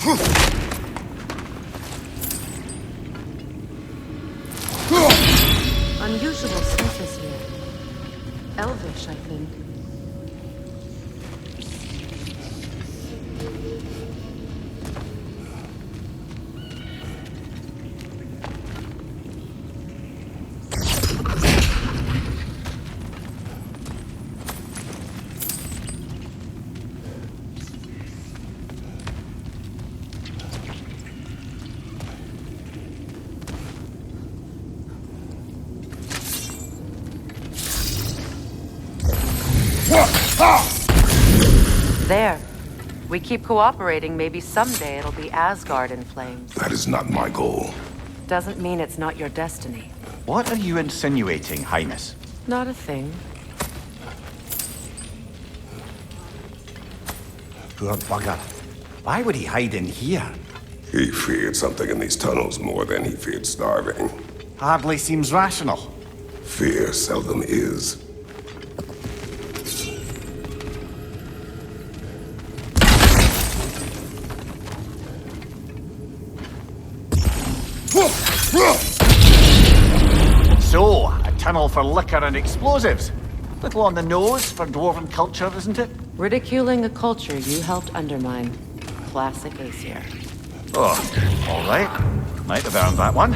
Unusual surface here. Elvish, I think. There. We keep cooperating, maybe someday it'll be Asgard in flames. That is not my goal. Doesn't mean it's not your destiny. What are you insinuating, Highness? Not a thing. Poor bugger. Why would he hide in here? He feared something in these tunnels more than he feared starving. Hardly seems rational. Fear seldom is. So, a tunnel for liquor and explosives. Little on the nose for dwarven culture, isn't it? Ridiculing a culture you helped undermine. Classic Aesir. Oh, all right. Might have earned that one.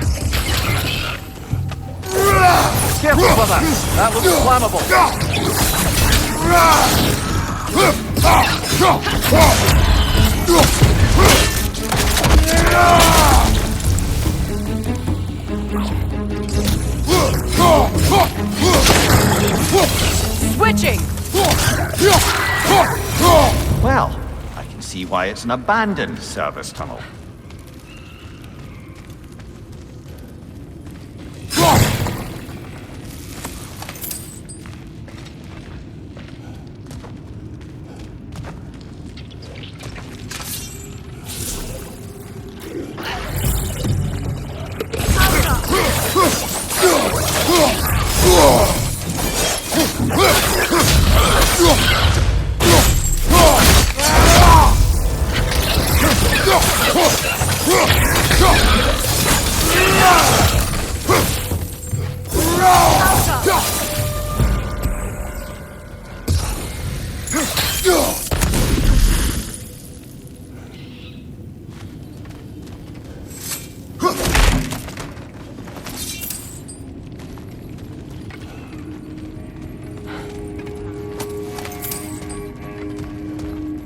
Careful, brother. That looks flammable. Switching! Well, I can see why it's an abandoned service tunnel.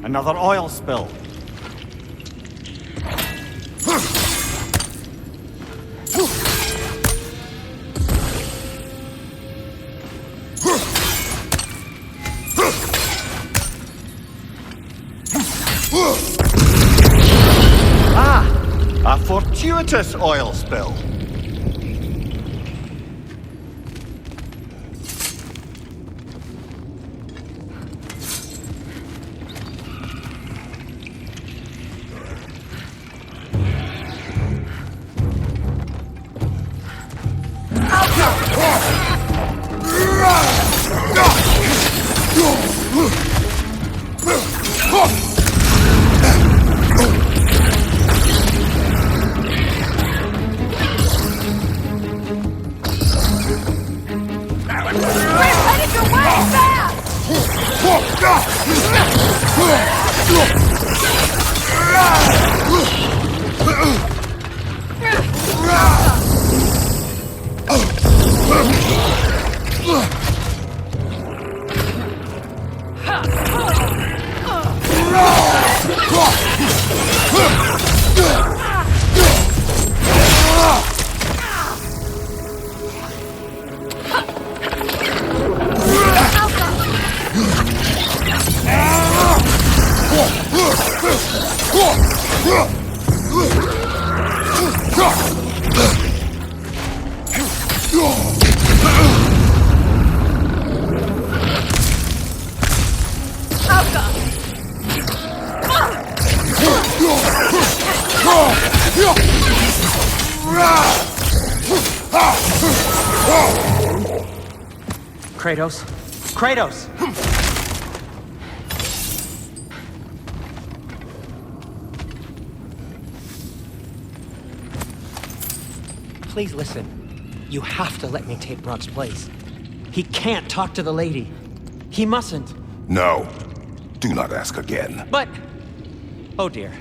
Another oil spill. Ah! A fortuitous oil spill. Kratos? Kratos! please listen. You have to let me take Brok's place. He can't talk to the lady. He mustn't. No. Do not ask again. But... oh dear.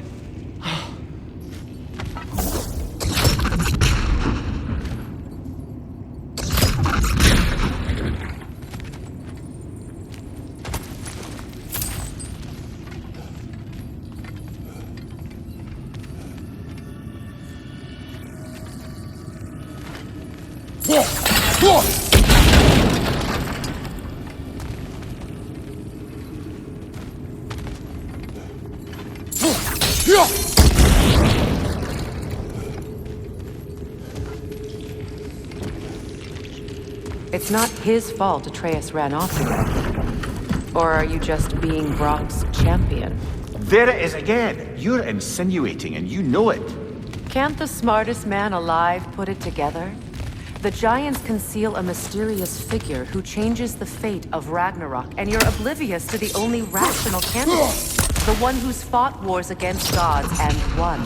It's not his fault Atreus ran off here. Or are you just being Brok's champion? There it is again. You're insinuating, and you know it. Can't the smartest man alive put it together? The Giants conceal a mysterious figure who changes the fate of Ragnarok, and you're oblivious to the only rational candidate. The one who's fought wars against gods and won.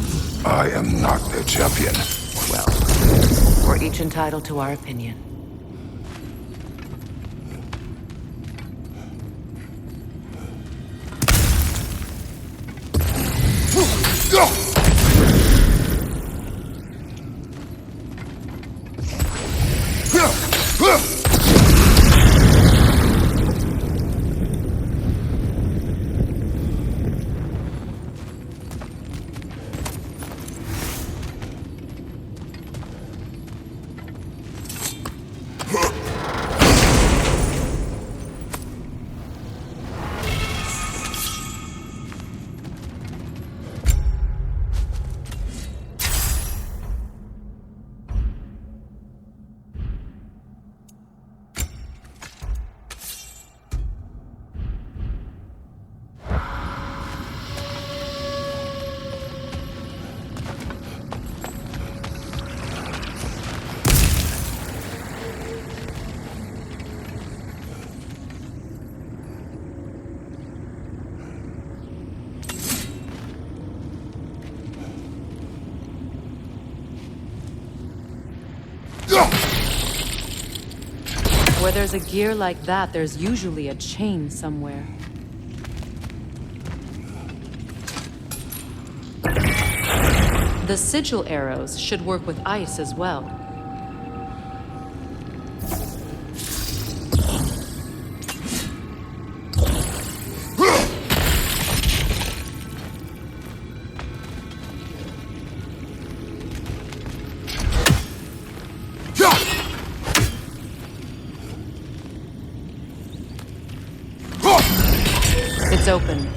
I am not their champion. Well, we're each entitled to our opinion. Where there's a gear like that, there's usually a chain somewhere. The sigil arrows should work with ice as well. It's open.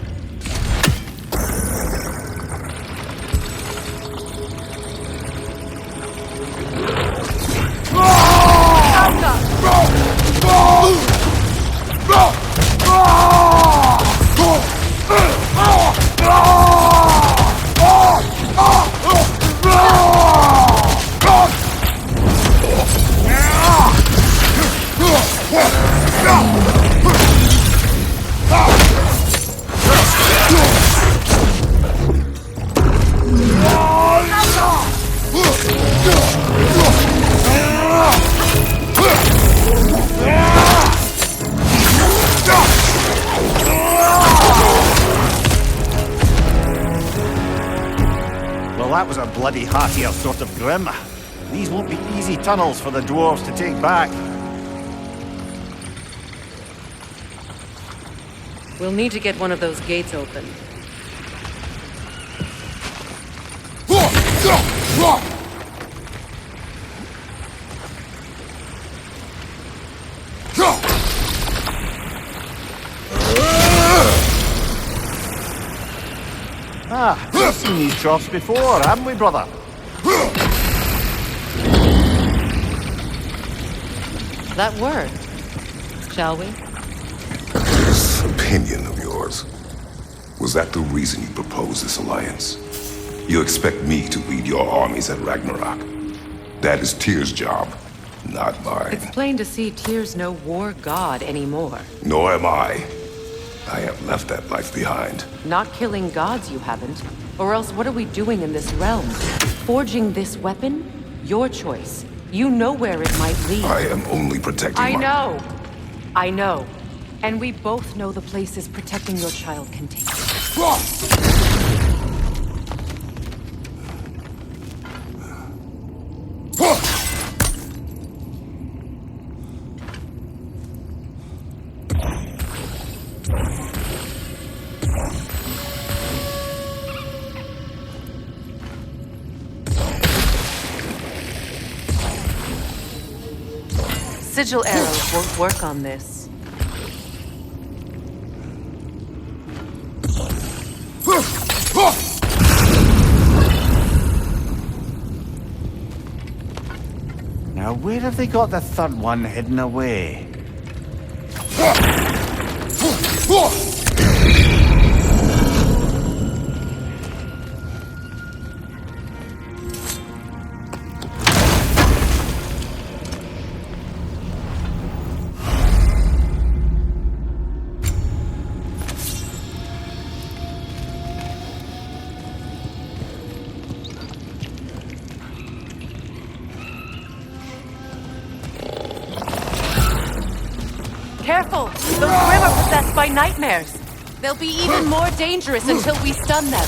That was a bloody heartier sort of grim. These won't be easy tunnels for the dwarves to take back. We'll need to get one of those gates open. Ah, we've seen these troughs before, haven't we, brother? That worked, shall we? This opinion of yours, was that the reason you proposed this alliance? You expect me to lead your armies at Ragnarok? That is Tyr's job, not mine. It's plain to see Tyr's no war god anymore. Nor am I. I have left that life behind. Not killing gods, you haven't. Or else what are we doing in this realm? Forging this weapon? Your choice. You know where it might lead. I am only protecting I know. I know. And we both know the places protecting your child can take you. Sigil arrows won't work on this. Now, where have they got the third one hidden away? Careful! Those Grimm are possessed by nightmares. They'll be even more dangerous until we stun them.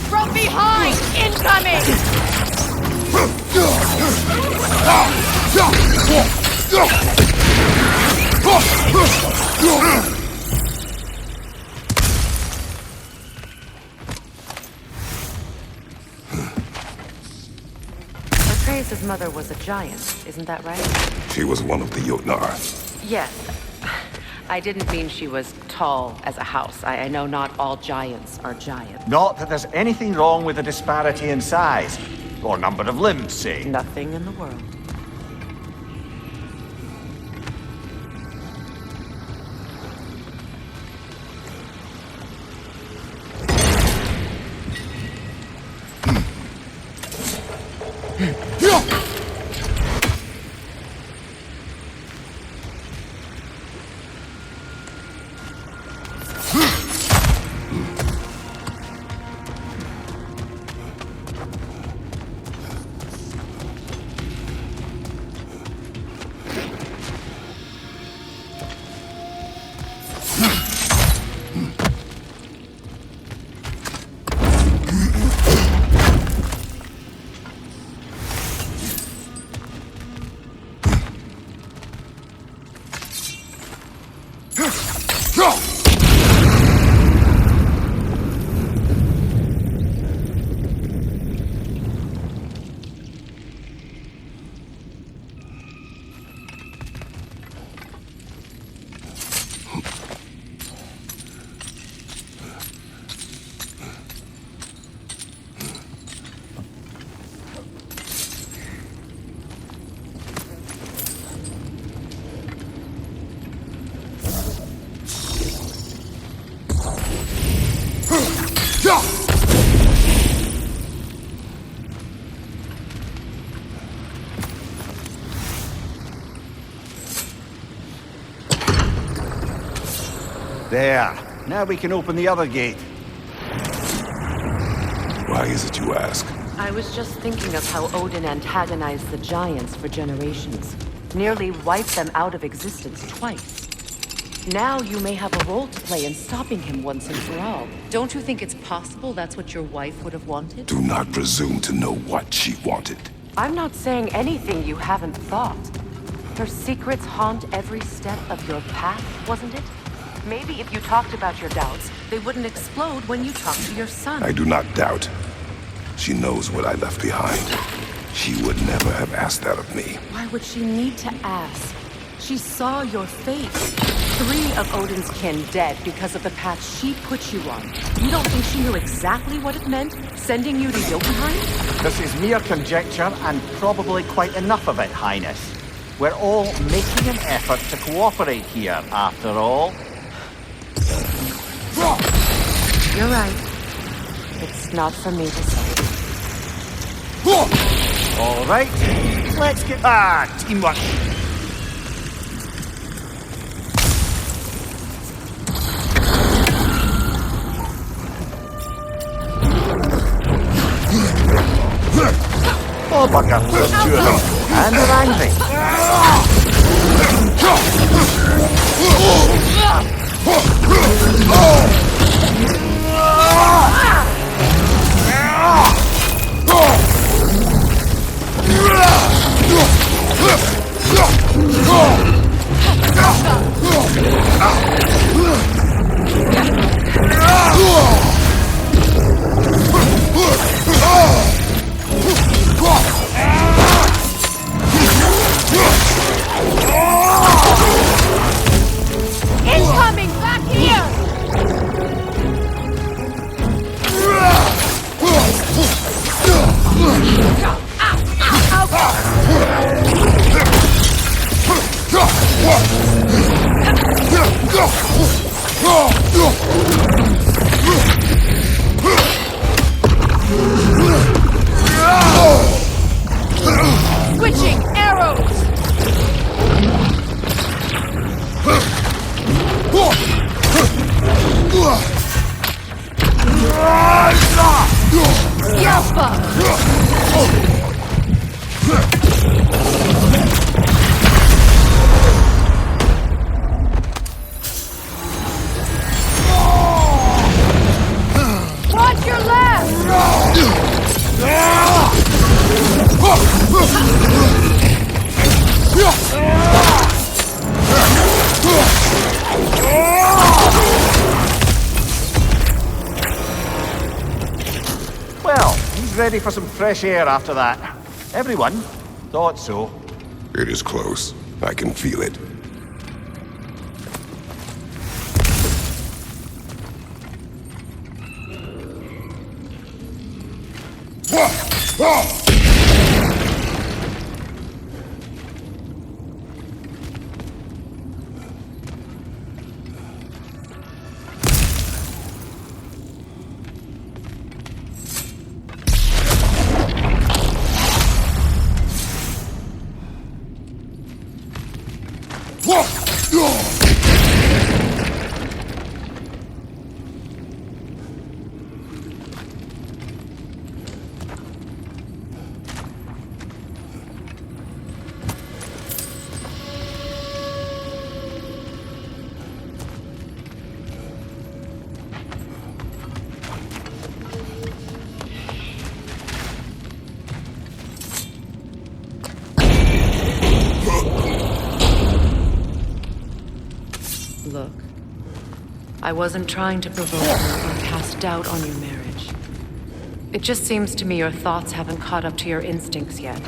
From behind! Incoming! Atreus' mother was a giant, isn't that right? She was one of the Jotnar. Yes. I didn't mean she was tall as a house. I know not all giants are giants. Not that there's anything wrong with the disparity in size, or number of limbs, say. Nothing in the world. There. Now we can open the other gate. Why is it you ask? I was just thinking of how Odin antagonized the giants for generations. Nearly wiped them out of existence twice. Now you may have a role to play in stopping him once and for all. Don't you think it's possible that's what your wife would have wanted? Do not presume to know what she wanted. I'm not saying anything you haven't thought. Her secrets haunt every step of your path, wasn't it? Maybe if you talked about your doubts, they wouldn't explode when you talked to your son. I do not doubt. She knows what I left behind. She would never have asked that of me. Why would she need to ask? She saw your fate. 3 of Odin's kin dead because of the path she put you on. You don't think she knew exactly what it meant, sending you to Jotunheim? This is mere conjecture, and probably quite enough of it, Highness. We're all making an effort to cooperate here, after all. You're right. It's not for me to say. All right, let's get... teamwork. Oh, bugger, there's 2 of them, and they're angry. Incoming! Back here! Switching arrows! Yappa! Watch your left! Well, he's ready for some fresh air after that. Everyone thought so. It is close. I can feel it. Look, I wasn't trying to provoke you or cast doubt on your marriage. It just seems to me your thoughts haven't caught up to your instincts yet.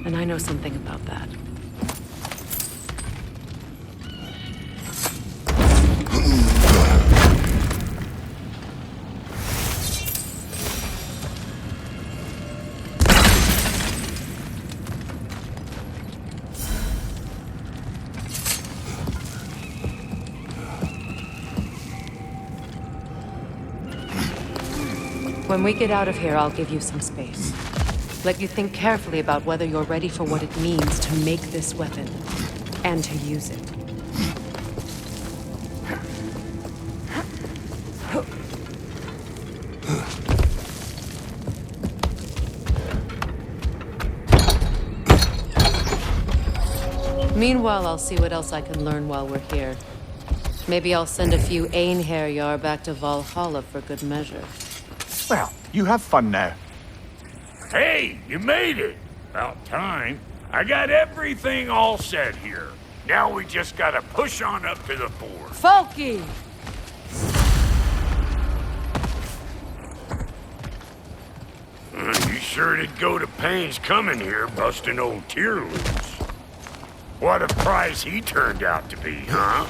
And I know something about that. When we get out of here, I'll give you some space. Let you think carefully about whether you're ready for what it means to make this weapon, and to use it. Meanwhile, I'll see what else I can learn while we're here. Maybe I'll send a few Einherjar back to Valhalla for good measure. Well, you have fun now. Hey, you made it! About time. I got everything all set here. Now we just gotta push on up to the fort. Falky! You sure did go to pains coming here, busting old Tyr loose. What a prize he turned out to be, huh?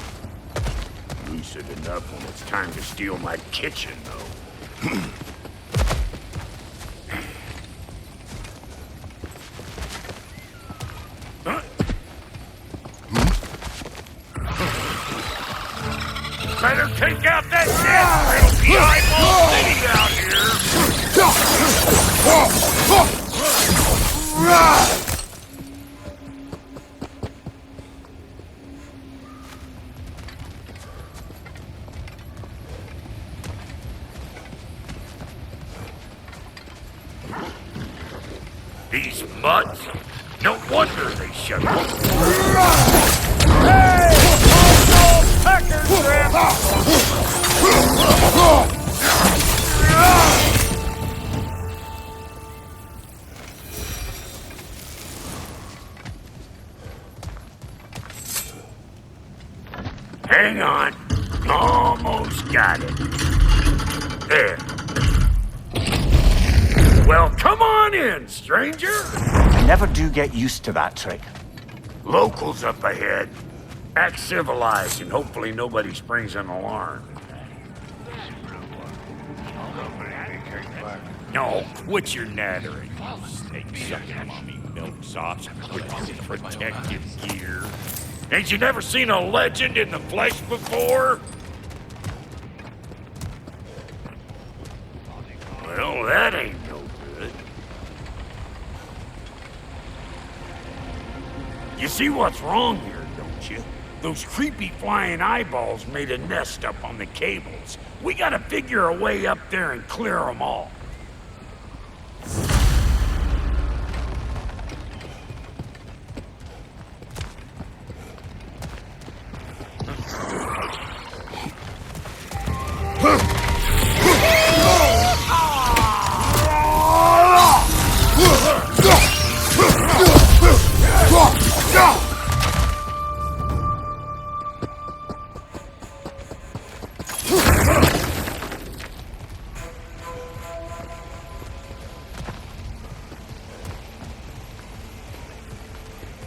Lucid enough when it's time to steal my kitchen, though. Better take out that net! It'll be eyeball city out here! These mutts? No wonder they shut up. Hey! Also, pecker trap! Hang on. Almost got it. There. Well, come on in, stranger. I never do get used to that trick. Locals up ahead. Act civilized and hopefully nobody springs an alarm. No, quit your nattering. Sucking milksops with protective gear. Ain't you never seen a legend in the flesh before? Well, that ain't no good. You see what's wrong here, don't you? Those creepy flying eyeballs made a nest up on the cables. We gotta figure a way up there and clear them all.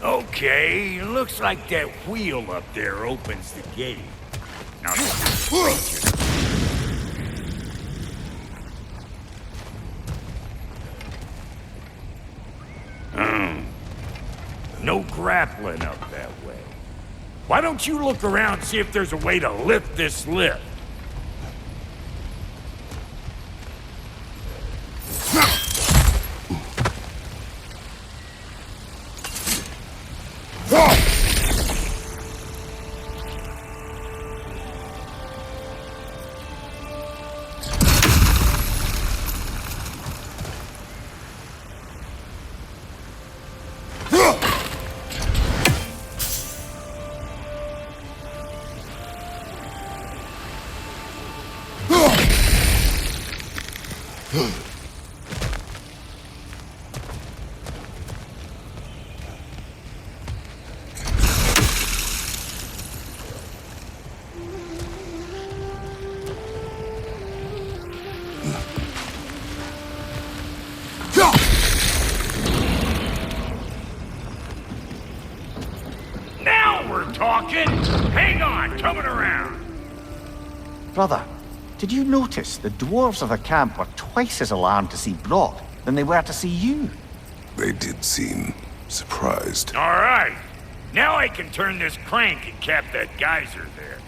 Okay, looks like that wheel up there opens the gate. Now, no grappling up that way. Why don't you look around and see if there's a way to lift this lift? Talking? Hang on, coming around. Brother, did you notice the dwarves of the camp were twice as alarmed to see Brok than they were to see you? They did seem surprised. All right. Now I can turn this crank and cap that geyser there.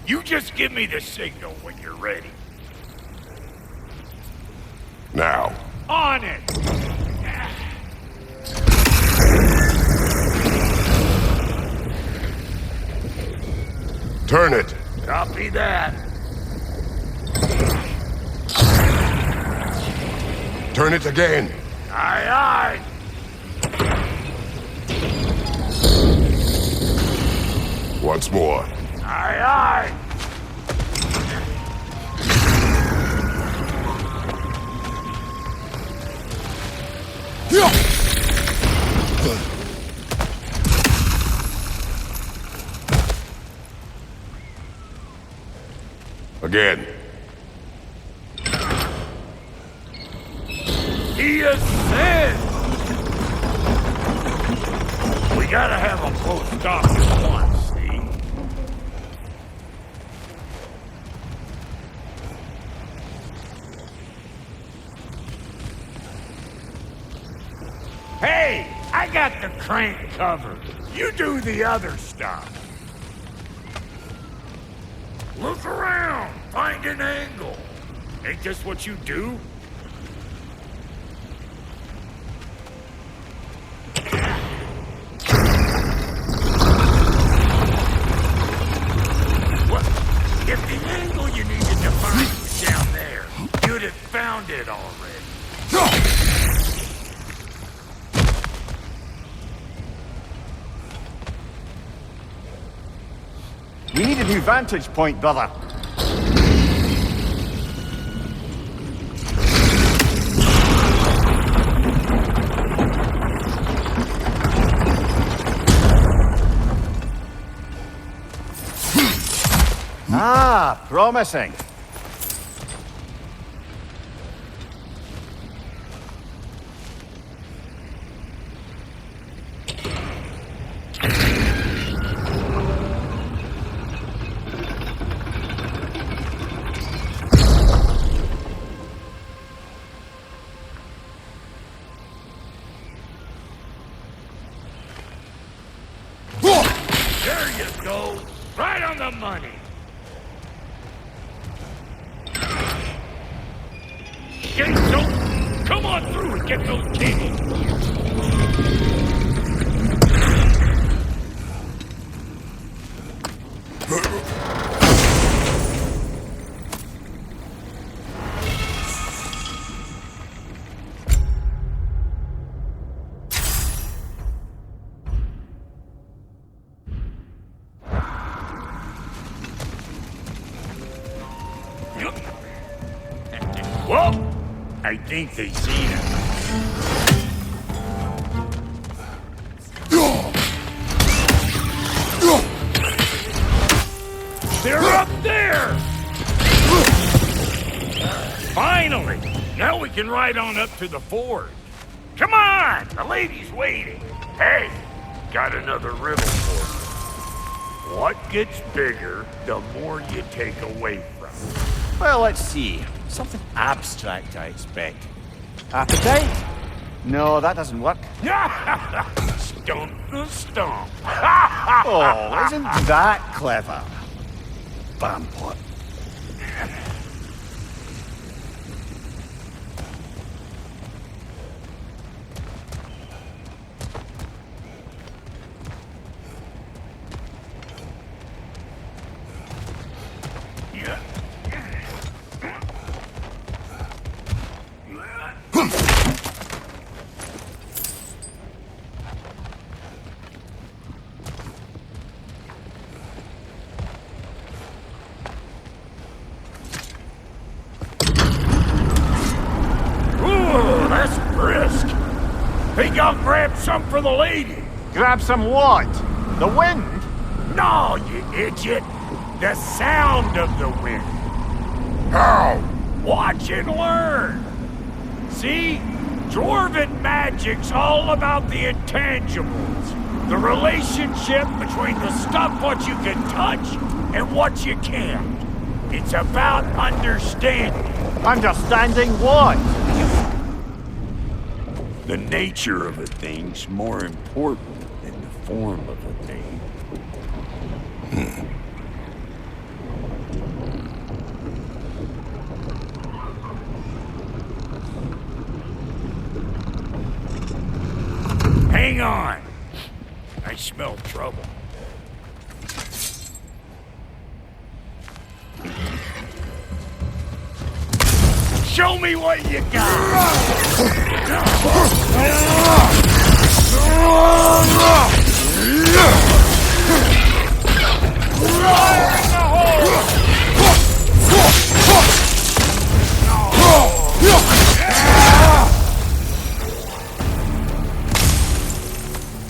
You just give me the signal when you're ready. Now. On it! Turn it. Copy that. Turn it again. Aye, aye. Once more. Aye, aye. Again. He ascends! We Gotta have them both stopped at once, see? Hey, I got the crank covered. You do the other stuff. Look around, find an angle. Ain't this what you do? What? If the angle you needed to find was down there, you'd have found it already. We need a new vantage point, brother. Ah, promising. There you go. Right on the money. Get those... Come on through and get those cables. Well, I think they seen it. They're up there! Finally! Now we can ride on up to the forge. Come on! The lady's waiting. Hey, got another riddle for you. What gets bigger, the more you take away from it? Well, let's see. Something abstract, I expect. Appetite? No, that doesn't work. Stump the stump. Oh, isn't that clever? Vampire. Yeah. Ooh, that's brisk. Think I'll grab some for the lady. Grab some what? The wind? No, you idiot. The sound of the wind. How? Watch and learn. See? Dwarven magic's all about the intangibles. The relationship between the stuff what you can touch and what you can't. It's about understanding. Understanding what? The nature of a thing's more important than the form of a thing. Hang on. I smell trouble. Show me what you got!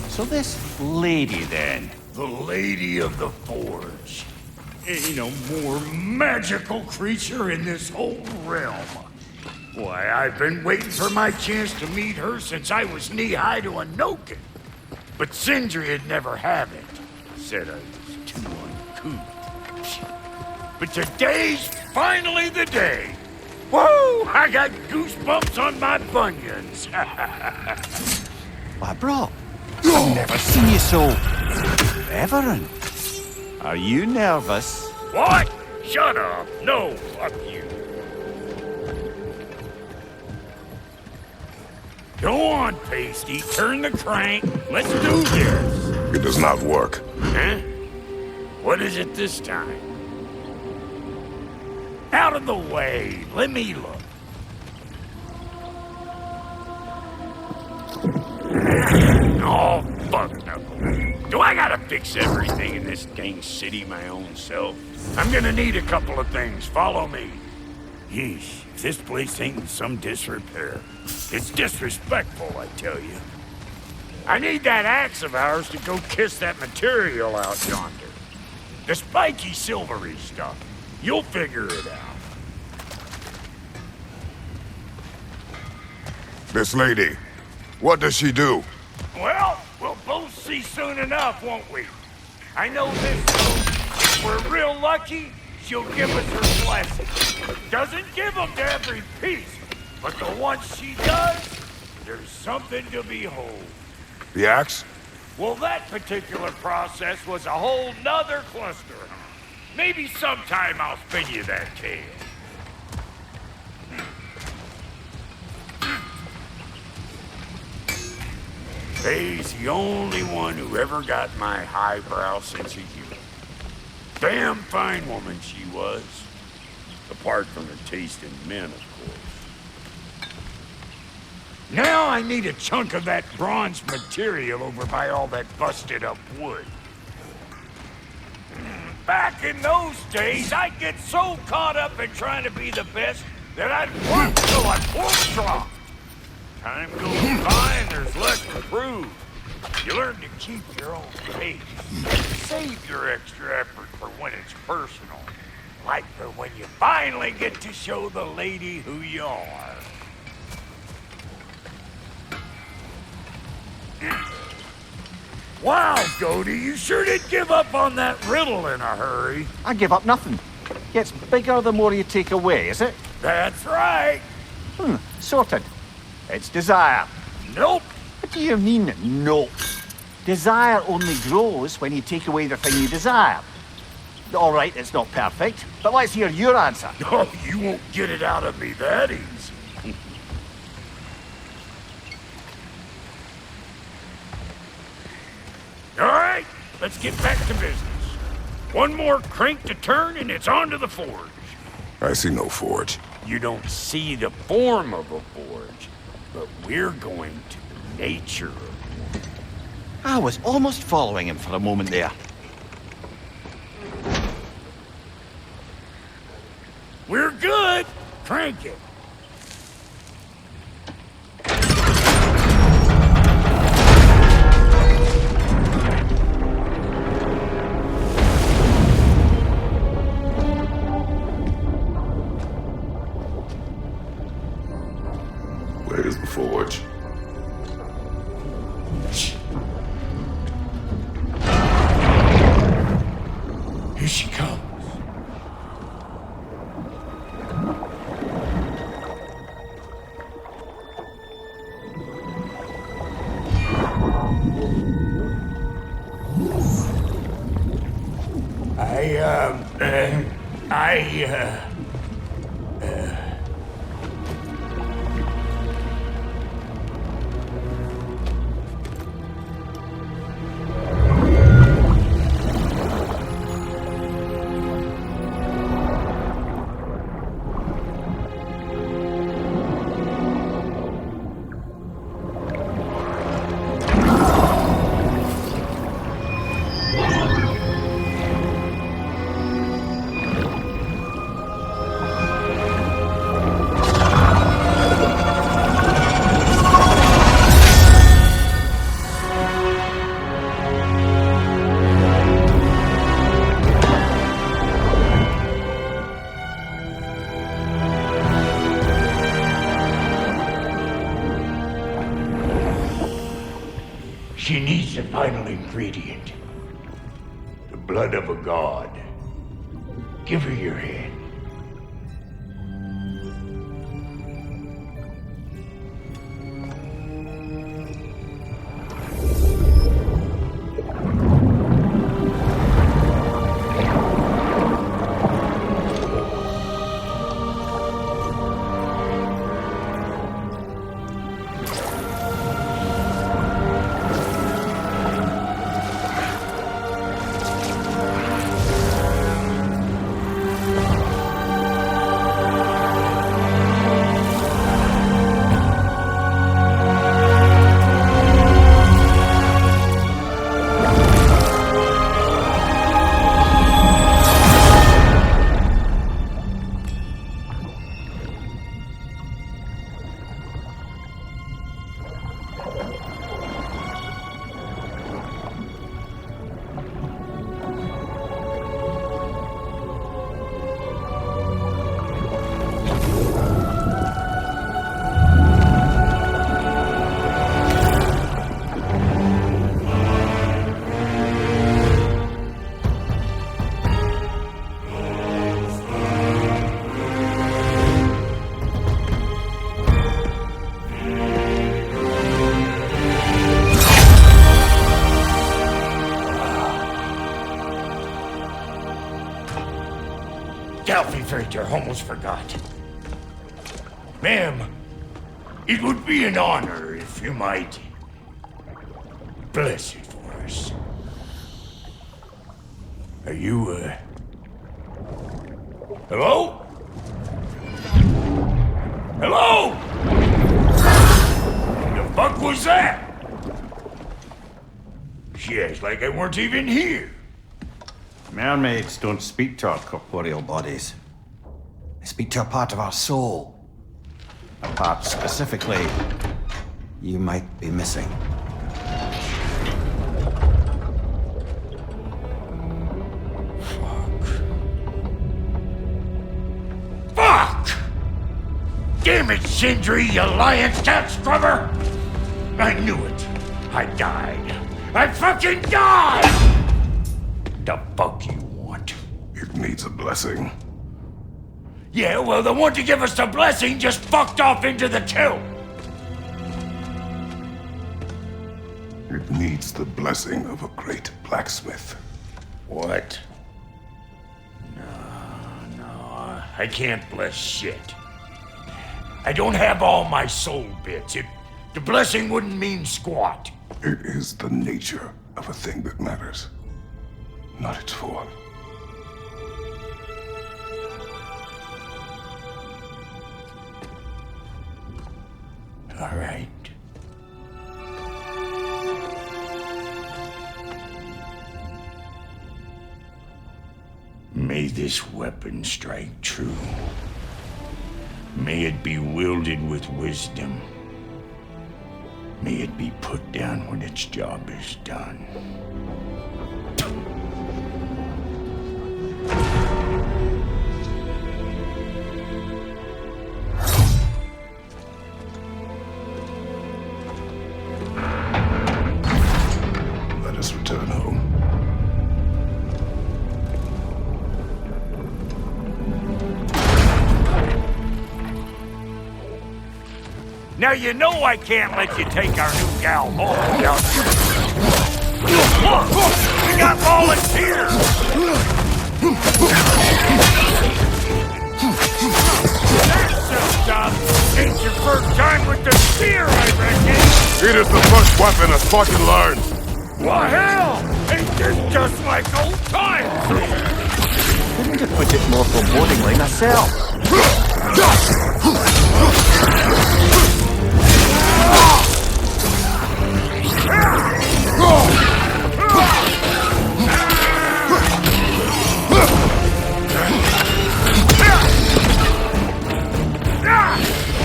So this lady, then? The Lady of the Forge. Ain't no more magical creature in this whole realm. Why, I've been waiting for my chance to meet her since I was knee-high to a Noken. But Sindri would never have it. Said I was too uncouth. But today's finally the day. Whoa! I got goosebumps on my bunions. Why, Brok, I've never seen you so reverent. Are you nervous? What? Shut up. No, fuck you. Go on, Pasty. Turn the crank. Let's do this. It does not work. Huh? What is it this time? Out of the way. Let me look. Oh, fuck no. Do I gotta fix everything in this dang city my own self? I'm gonna need a couple of things. Follow me. Yeesh, if this place ain't in some disrepair. It's disrespectful, I tell you. I need that axe of ours to go kiss that material out yonder. The spiky silvery stuff. You'll figure it out. This lady, what does she do? Well, we'll both see soon enough, won't we? I know this, though. If we're real lucky, she'll give us her blessing. Doesn't give them to every piece, but the ones she does, there's something to behold. The axe? Well, that particular process was a whole nother cluster. Maybe sometime I'll spin you that tale. Faye's the only one who ever got my highbrow sense of humor. Damn fine woman she was. Apart from her taste in men, of course. Now I need a chunk of that bronze material over by all that busted up wood. Back in those days, I'd get so caught up in trying to be the best that I'd work till I full drop. Time goes by and there's less to prove. You learn to keep your own pace. Save your extra effort for when it's personal. Like for when you finally get to show the lady who you are. Wow, Cody, you sure did give up on that riddle in a hurry. I give up nothing. Gets bigger the more you take away, is it? That's right. Sorted. It's desire. Nope. What do you mean, nope? Desire only grows when you take away the thing you desire. All right, it's not perfect, but let's hear your answer. Oh, you won't get it out of me that easy. All right, let's get back to business. One more crank to turn and it's on to the forge. I see no forge. You don't see the form of a forge, but we're going to the nature of one. I was almost following him for a moment there. We're good. Crank it. Where's the forge? Here she comes. She needs the final ingredient. The blood of a god. Give her your hand. I almost forgot. Ma'am, it would be an honor if you might bless it for us. Are you, hello? Hello? The fuck was that? She acts like I weren't even here. Mermaids don't speak to our corporeal bodies. They speak to a part of our soul. A part specifically you might be missing. Fuck! Damn it, Sindri, you lying cat scrubber! I knew it. I died. I fucking died! The fuck you want? It needs a blessing. Yeah, well, the one to give us the blessing just fucked off into the tomb. It needs the blessing of a great blacksmith. What? No, I can't bless shit. I don't have all my soul bits. The blessing wouldn't mean squat. It is the nature of a thing that matters, not its form. All right. May this weapon strike true. May it be wielded with wisdom. May it be put down when its job is done. Let us return home. Now you know I can't let you take our new gal home, don't you? Look! We got volunteers! That's some stuff! Ain't your first time with the spear, I reckon! It is the first weapon a Spartan learns! Well, hell! Ain't this just like old times? Couldn't have put it more forebodingly myself.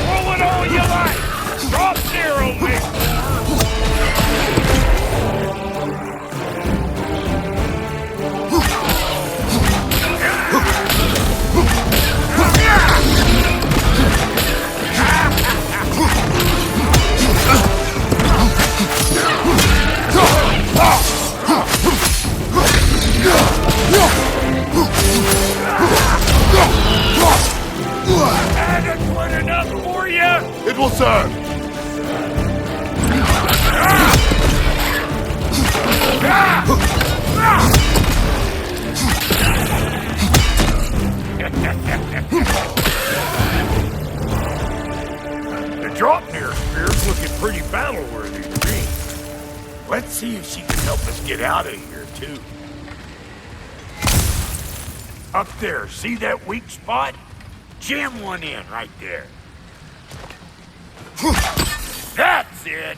Roll it all you like! Drop zero, mate! Closer! The Draupnir spear's looking pretty battle-worthy to me. Let's see if she can help us get out of here, too. Up there, see that weak spot? Jam one in right there. That's it!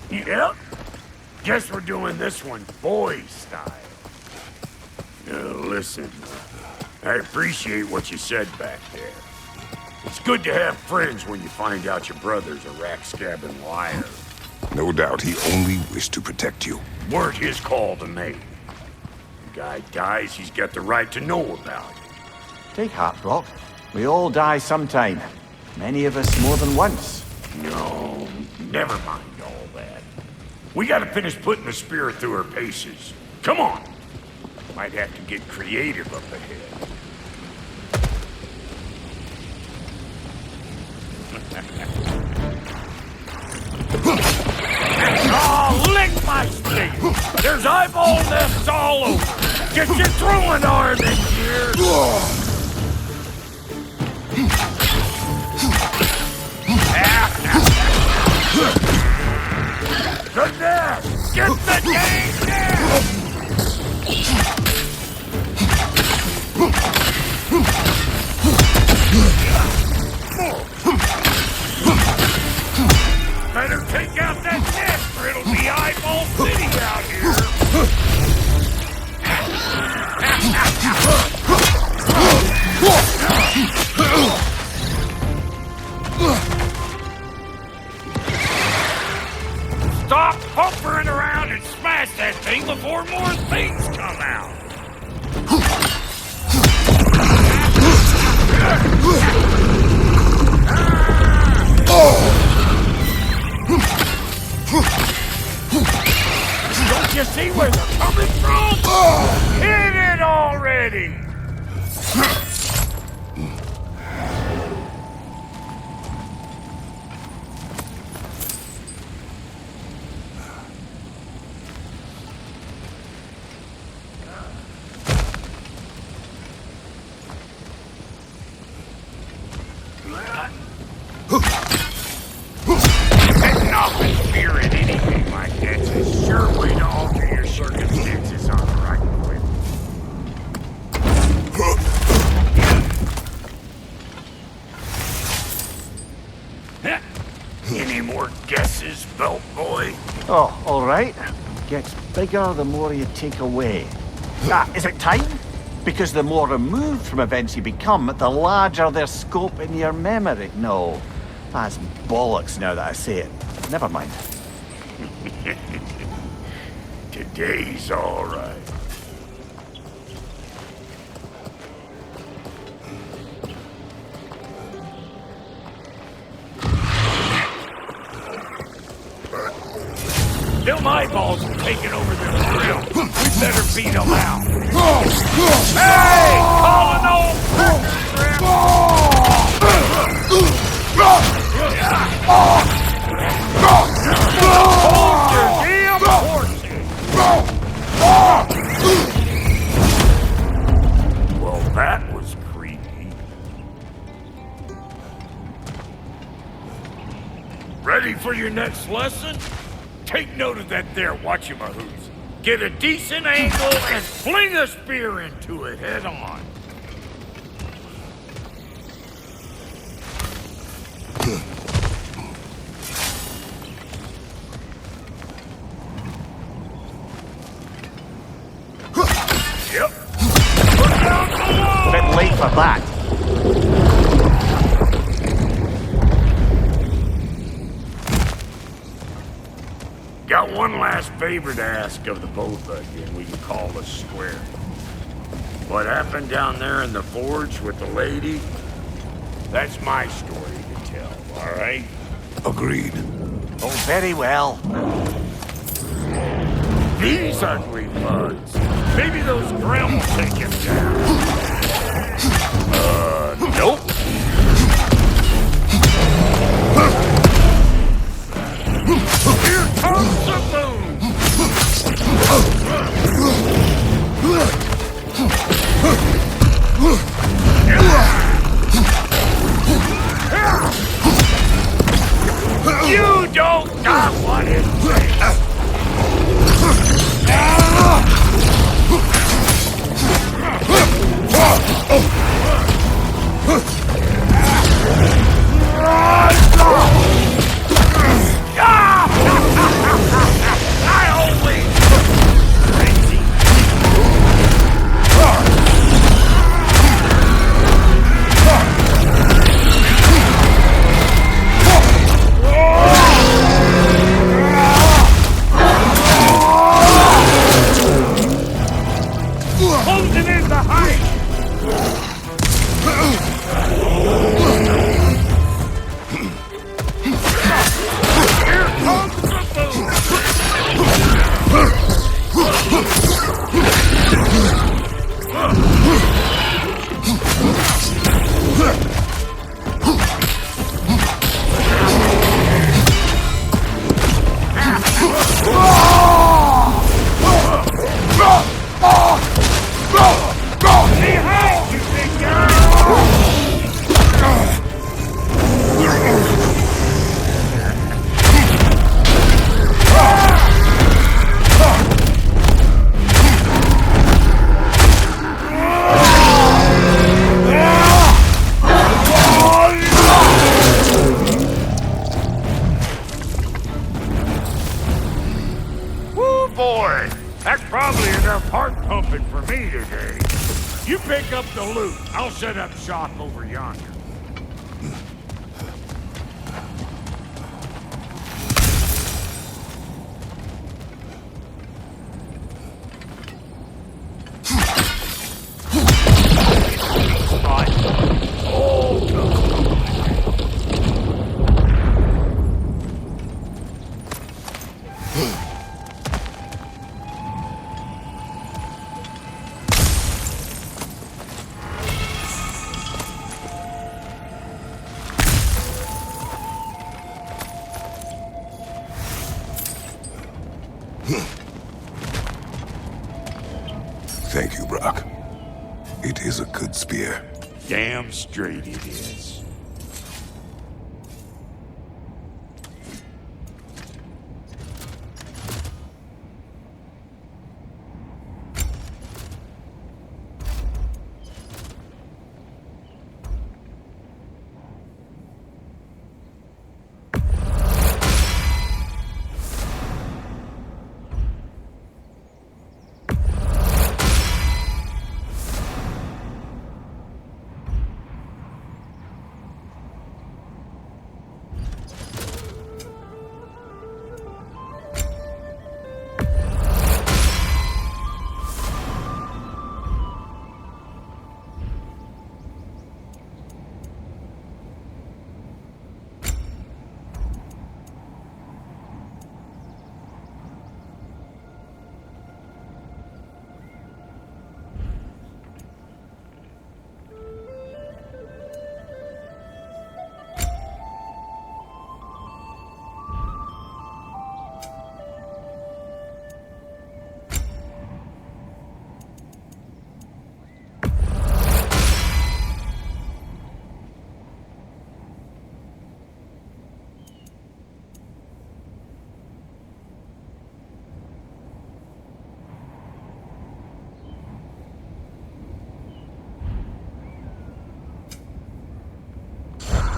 Yep. Guess we're doing this one boy style. Listen, I appreciate what you said back there. It's good to have friends when you find out your brother's a rack-scabbing liar. No doubt he only wished to protect you. Weren't his call to make. The guy dies, he's got the right to know about it. Take heart, Brok. We all die sometime. Many of us more than once. No, never mind all that. We gotta finish putting the spear through her paces. Come on! Might have to get creative up ahead. Oh, lick my stick! There's eyeball nests all over! Get your throwing arm in here! Goodness! Get the dang down! Better take out that nest or it'll be eyeball city out here! Stop pumpering around and smash that thing before more things come out! Don't you see where they're coming from? Hit it already! Heading off in fear at anything like that's a sure way to alter your circumstances on the right way. Any more guesses, belt boy? Oh, all right. Gets bigger the more you take away. Is it time? Because the more removed from events you become, the larger their scope in your memory. No, that's bollocks now that I say it. Never mind. Today's all right. Them eyeballs are taking over their grill. We better beat them out. Hey! Calling old hold your damn horses! Well, that was creepy. Ready for your next lesson? Take note of that there whatchamahoos. Get a decent angle and fling a spear into it head on. Yep. Put down below! Bit late for that. Got one last favor to ask of the both of you, and we can call this square. What happened down there in the forge with the lady? That's my story to tell, all right? Agreed. Oh, very well. The these ugly bugs. Maybe those Grim will take him down. Nope. Here comes the boom! You don't got what it takes! I always crazy. Closing in the height. Here comes the behind you, big girl! Woo, boy! That's probably enough heart pumping for me today. You pick up the loot. I'll set up shop over yonder. Thank you, Brok. It is a good spear. Damn straight it is.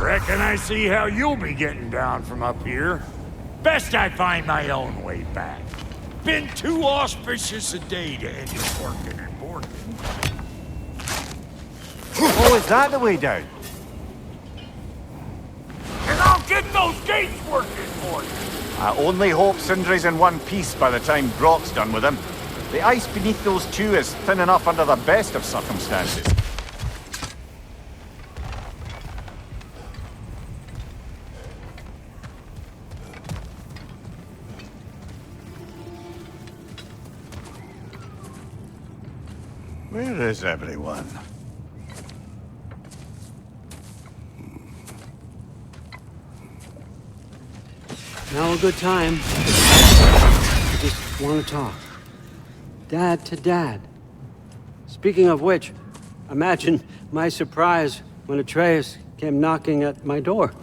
Reckon I see how you'll be getting down from up here. Best I find my own way back. Been too auspicious a day to end up working and boarding. Oh, is that the way down? And I'll get those gates working for you. I only hope Sindri's in one piece by the time Brok's done with him. The ice beneath those two is thin enough under the best of circumstances. Where is everyone? Now a good time. I just want to talk. Dad to Dad. Speaking of which, imagine my surprise when Atreus came knocking at my door.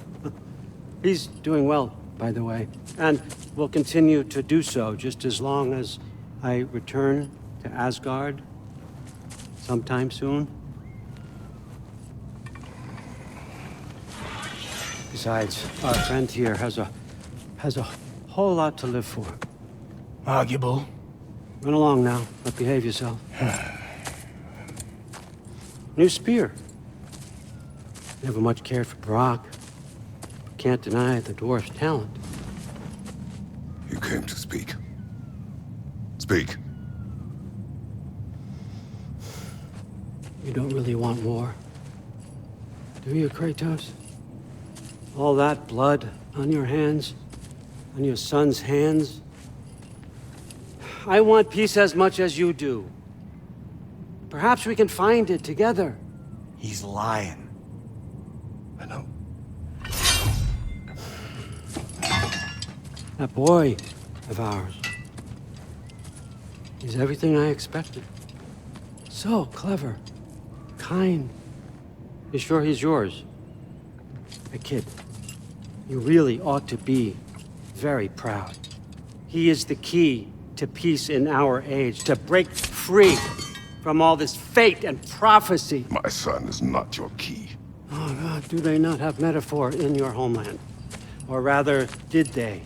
He's doing well, by the way, and will continue to do so just as long as I return to Asgard sometime soon. Besides, our friend here has a whole lot to live for. Arguable. Run along now, but behave yourself. New spear. Never much cared for Brok. Can't deny the dwarf's talent. You came to speak. Speak. You don't really want war, do you, Kratos? All that blood on your hands, on your son's hands. I want peace as much as you do. Perhaps we can find it together. He's lying. I know. That boy of ours. He's everything I expected. So clever, kind. You sure he's yours? A kid. You really ought to be very proud. He is the key to peace in our age, to break free from all this fate and prophecy. My son is not your key. Oh God, do they not have metaphor in your homeland? Or rather, did they?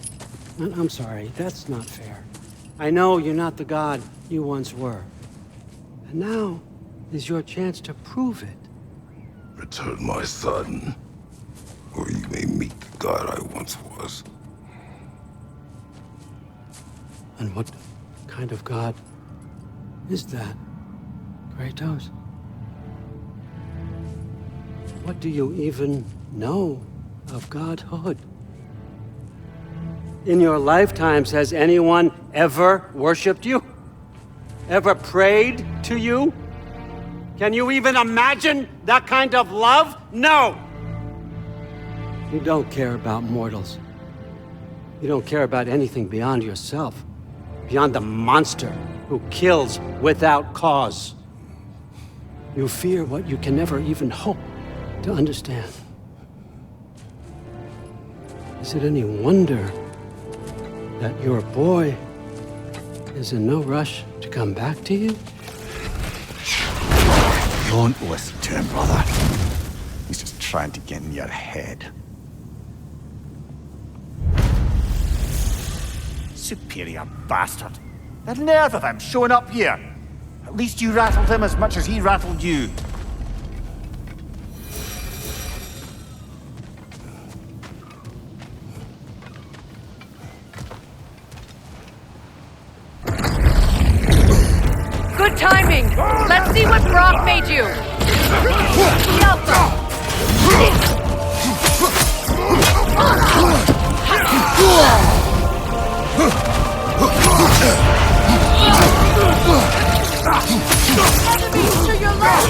I'm sorry, that's not fair. I know you're not the god you once were. And now is your chance to prove it. Return my son, or you may meet the god I once was. And what kind of god is that, Kratos? What do you even know of godhood? In your lifetimes, has anyone ever worshipped you? Ever prayed to you? Can you even imagine that kind of love? No! You don't care about mortals. You don't care about anything beyond yourself. Beyond the monster who kills without cause. You fear what you can never even hope to understand. Is it any wonder that your boy is in no rush to come back to you? Don't listen to him, brother. He's just trying to get in your head. Superior bastard. The nerve of him showing up here. At least you rattled him as much as he rattled you. Good timing! Let's see what Brok made you! Enemies to your left!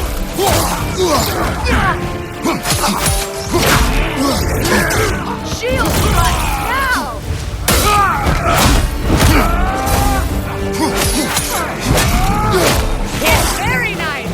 Shield strike now! It's very nice!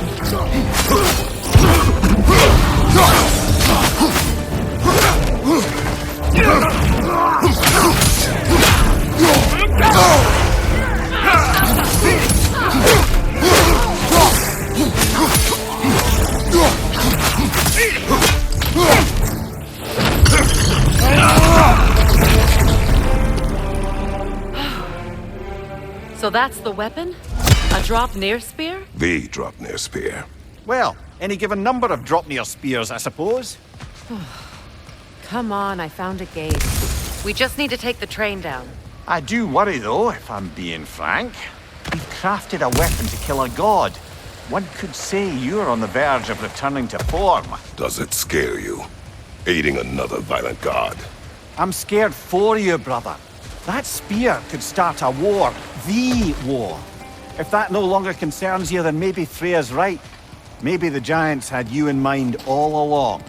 So that's the weapon? A drop-near spear? The drop-near spear. Well, any given number of drop-near spears, I suppose. Come on, I found a gate. We just need to take the train down. I do worry, though, if I'm being frank. We've crafted a weapon to kill a god. One could say you're on the verge of returning to form. Does it scare you? Aiding another violent god? I'm scared for you, brother. That spear could start a war. The war. If that no longer concerns you, then maybe Freya's right. Maybe the Giants had you in mind all along.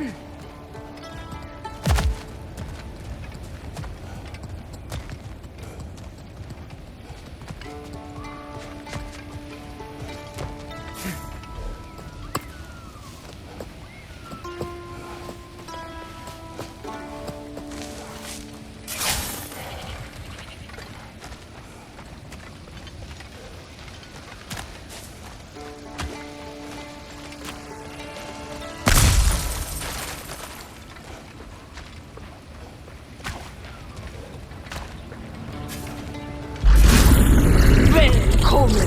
Incoming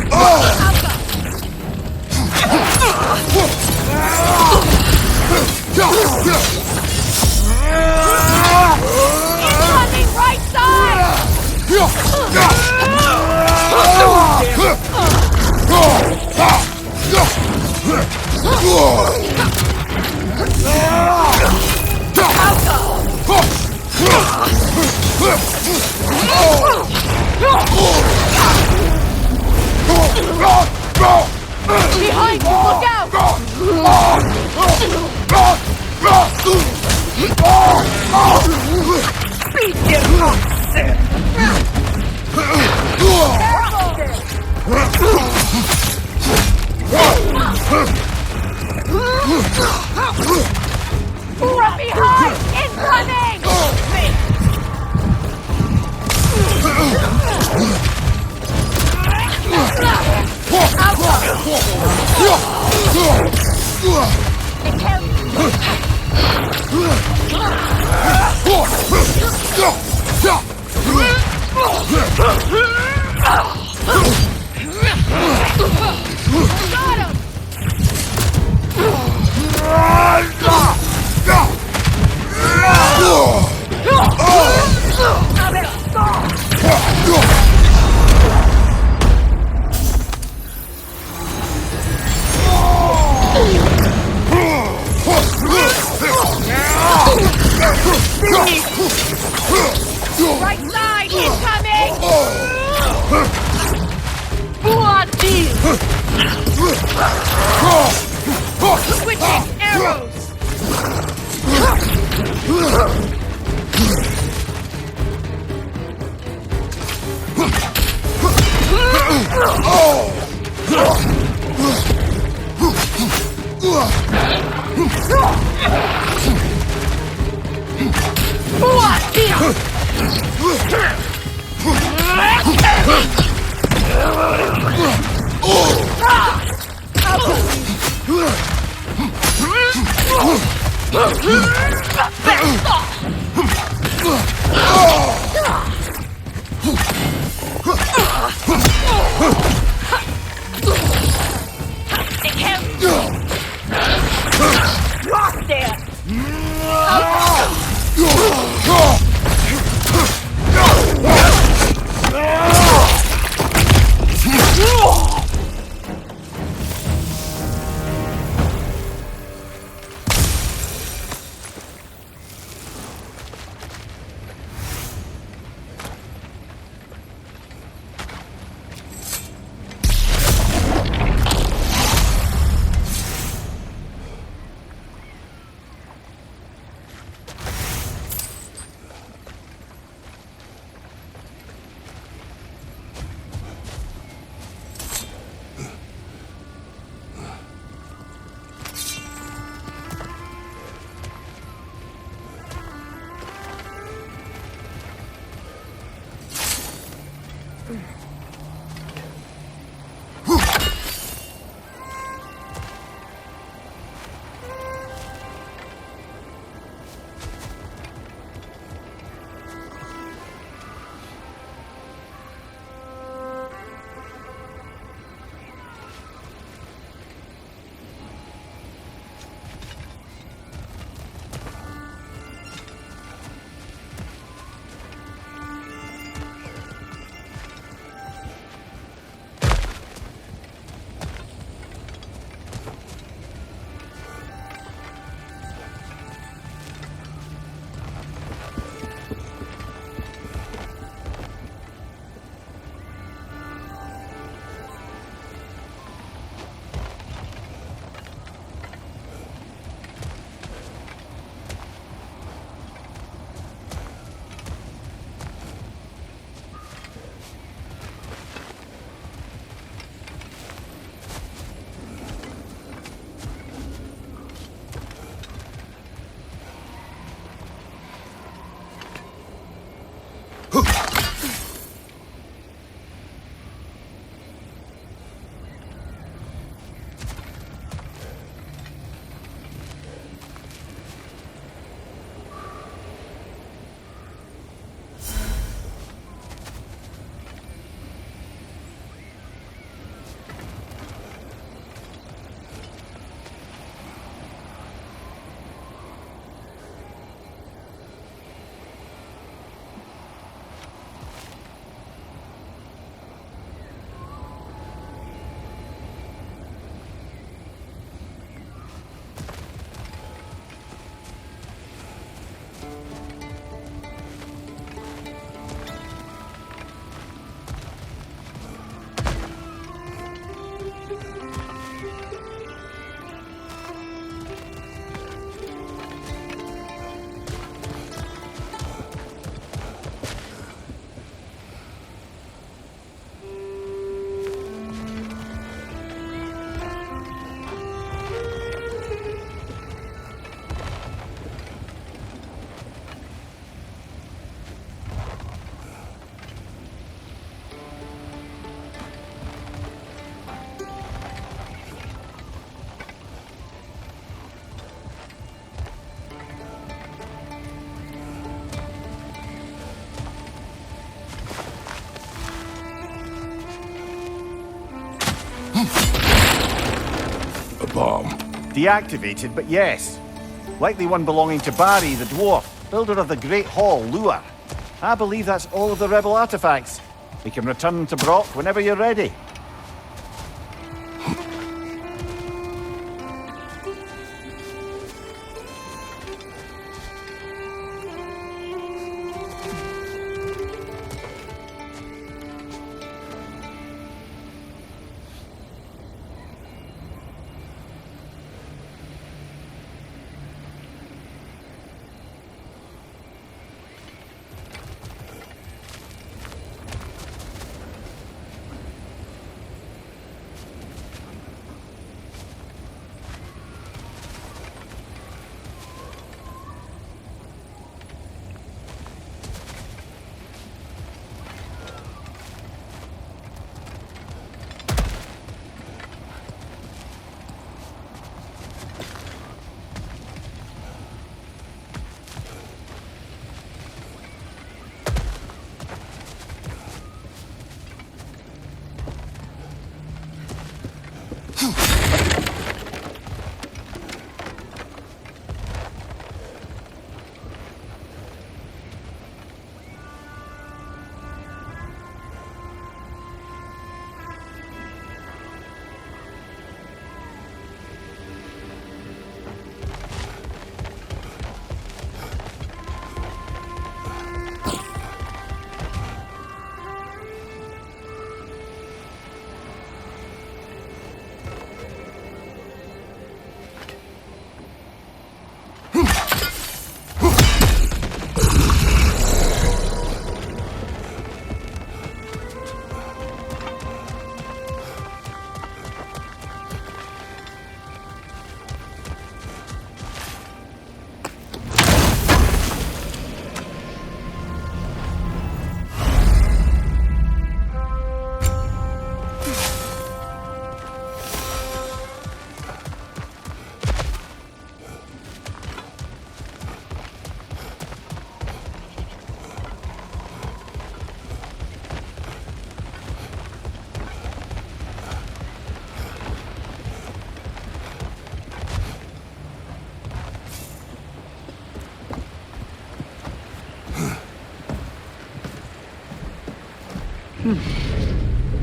right behind you, look out! Beat your from behind! Incoming! Right side incoming! Switching arrows! bomb. Deactivated, but yes. Likely one belonging to Barry, the dwarf, builder of the Great Hall, Lure. I believe that's all of the rebel artifacts. We can return them to Brok whenever you're ready.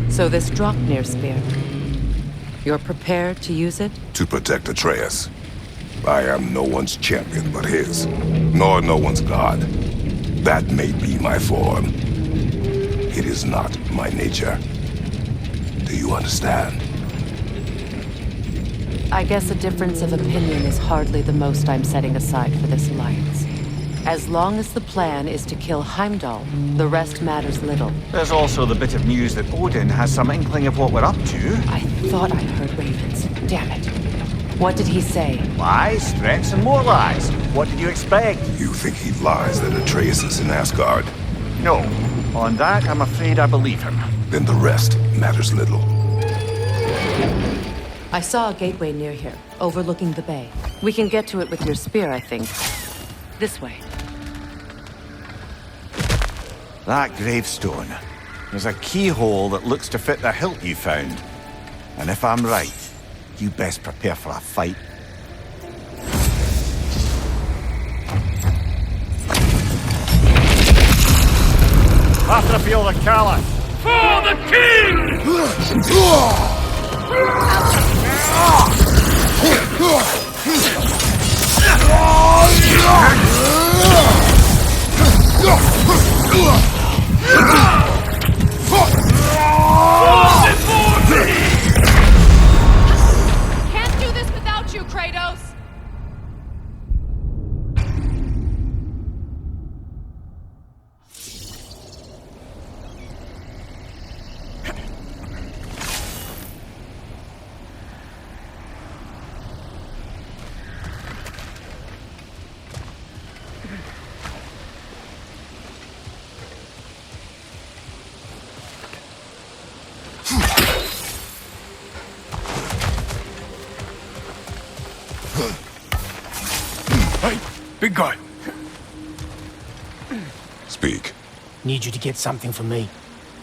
So this Draupnir spear, you're prepared to use it? To protect Atreus. I am no one's champion but his, nor no one's god. That may be my form. It is not my nature. Do you understand? I guess a difference of opinion is hardly the most I'm setting aside for this alliance. As long as the plan is to kill Heimdall, the rest matters little. There's also the bit of news that Odin has some inkling of what we're up to. I thought I heard ravens. Damn it. What did he say? Lies, threats, and more lies. What did you expect? You think he lies that Atreus is in Asgard? No. On that, I'm afraid I believe him. Then the rest matters little. I saw a gateway near here, overlooking the bay. We can get to it with your spear, I think. This way. That gravestone. There's a keyhole that looks to fit the hilt you found. And if I'm right, you best prepare for a fight. After the field of Callus! For the king! Can't do this without you, Kratos! Hey, big guy. Speak. Need you to get something for me.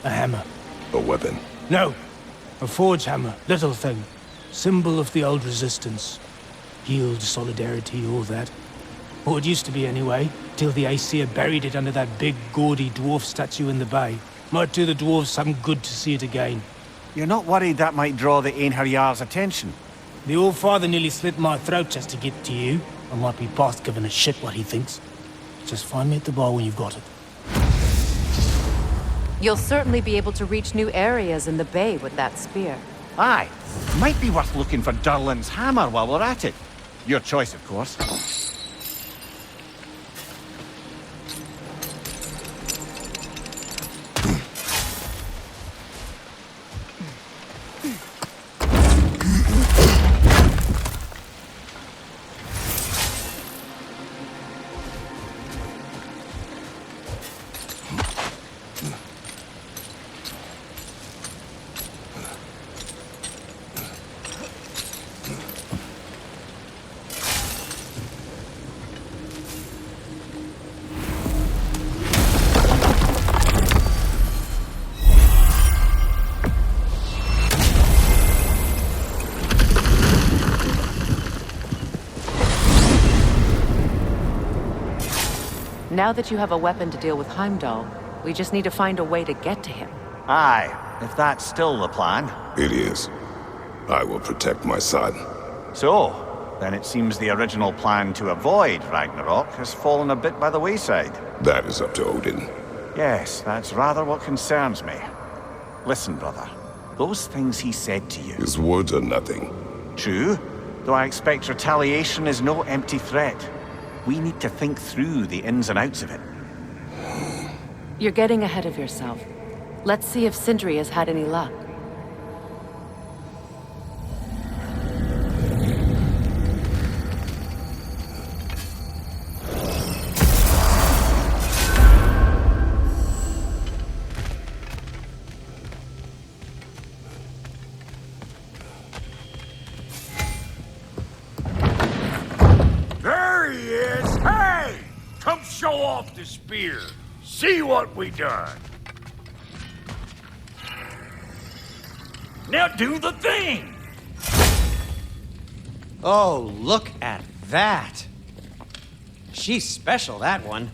A hammer. A weapon. No, a forge hammer. Little thing. Symbol of the old resistance. Yield, solidarity, all that. Or it used to be anyway, till the Aesir buried it under that big, gaudy dwarf statue in the bay. Might do the dwarves some good to see it again. You're not worried that might draw the Einherjar's attention? The old father nearly slit my throat just to get to you. I might be past giving a shit what he thinks. Just find me at the bar when you've got it. You'll certainly be able to reach new areas in the bay with that spear. Aye. Might be worth looking for Durlin's hammer while we're at it. Your choice, of course. Now that you have a weapon to deal with Heimdall, we just need to find a way to get to him. Aye, if that's still the plan. It is. I will protect my son. So, then it seems the original plan to avoid Ragnarok has fallen a bit by the wayside. That is up to Odin. Yes, that's rather what concerns me. Listen, brother. Those things he said to you... His words are nothing. True, though I expect retaliation is no empty threat. We need to think through the ins and outs of it. You're getting ahead of yourself. Let's see if Sindri has had any luck. Show off the spear. See what we done. Now do the thing. Oh, look at that. She's special, that one.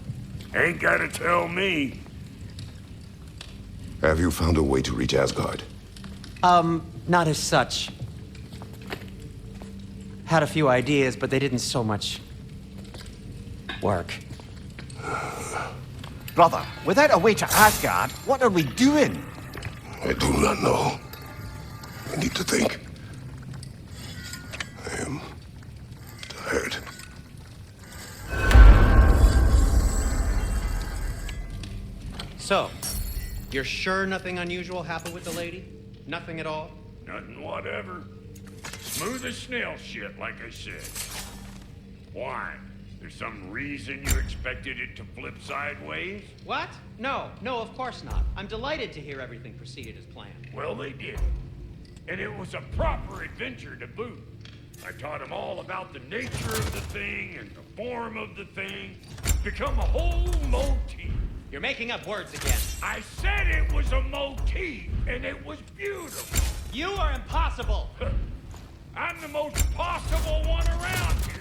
Ain't gotta tell me. Have you found a way to reach Asgard? Not as such. Had a few ideas, but they didn't so much work. Brother, without a way to Asgard, what are we doing? I do not know. I need to think. I am tired. So, you're sure nothing unusual happened with the lady? Nothing at all? Nothing whatever. Smooth as snail shit, like I said. Why? There's some reason you expected it to flip sideways? What? No, of course not. I'm delighted to hear everything proceeded as planned. Well, they did. And it was a proper adventure to boot. I taught them all about the nature of the thing and the form of the thing. Become a whole motif. You're making up words again. I said it was a motif, and it was beautiful. You are impossible. I'm the most possible one around here.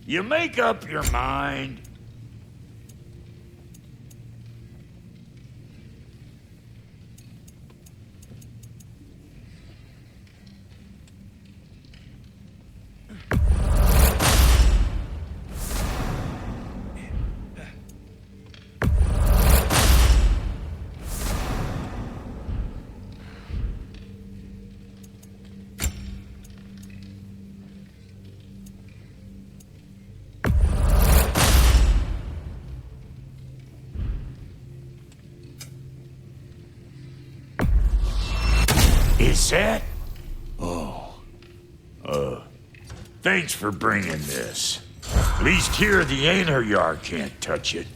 You make up your mind. Is that? Oh. Thanks for bringing this. At least here the Einherjar can't touch it.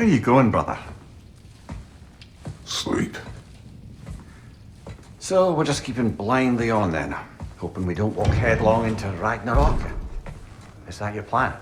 Where are you going, brother? Sleep. So we're just keeping blindly on then, hoping we don't walk headlong into Ragnarok. Is that your plan?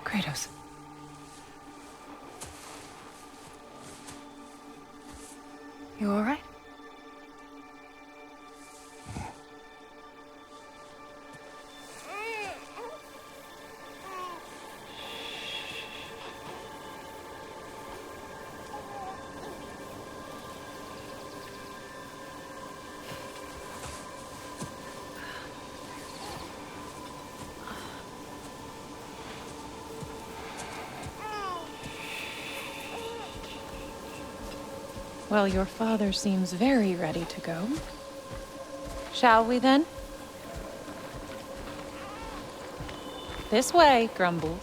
Kratos. You all right? Well, your father seems very ready to go. Shall we then? This way, Grumbles.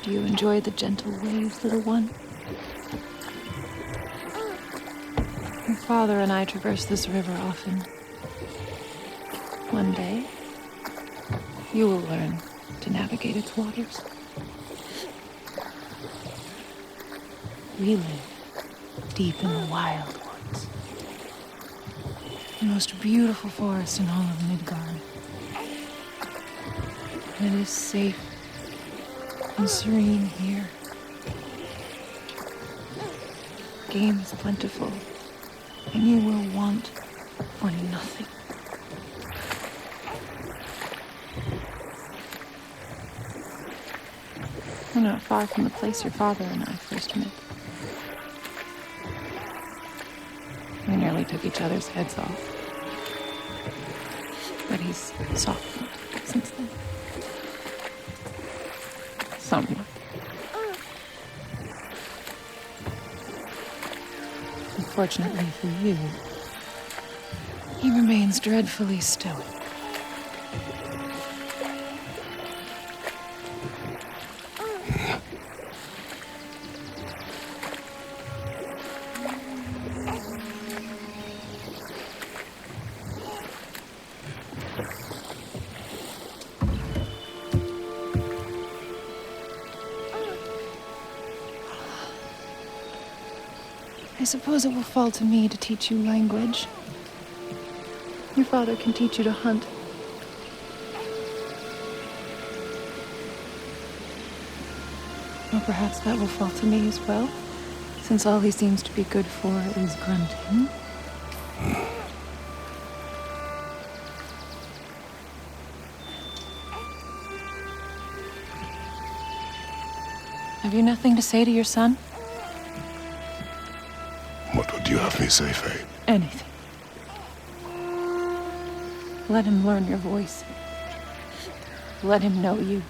Do you enjoy the gentle waves, little one? Your father and I traverse this river often. One day, you will learn to navigate its waters. We live deep in the wild woods. The most beautiful forest in all of Midgard. And it is safe and serene here. Game is plentiful, and you will want for nothing. We're not far from the place your father and I first met. We nearly took each other's heads off. But he's softened since then. Unfortunately for you, he remains dreadfully stoic. I suppose it will fall to me to teach you language. Your father can teach you to hunt. Or perhaps that will fall to me as well, since all he seems to be good for is grunting. Have you nothing to say to your son? What would you have me say, Faye? Anything. Let him learn your voice. Let him know you.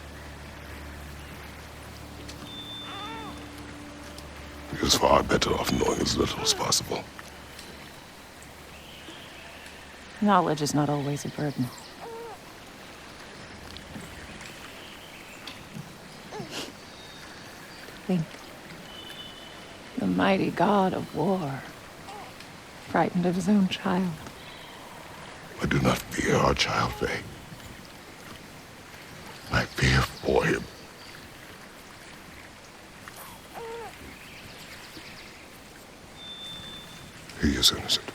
He is far better off knowing as little as possible. Knowledge is not always a burden. Think. The mighty god of war, frightened of his own child. I do not fear our child, Faye. I fear for him. He is innocent.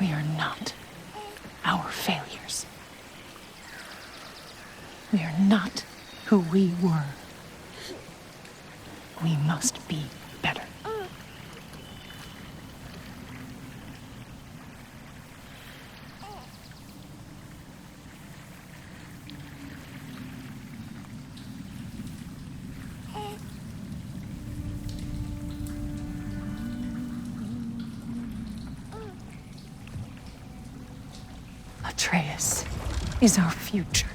We are not our failures. We are not who we were. We must be better. Atreus is our future.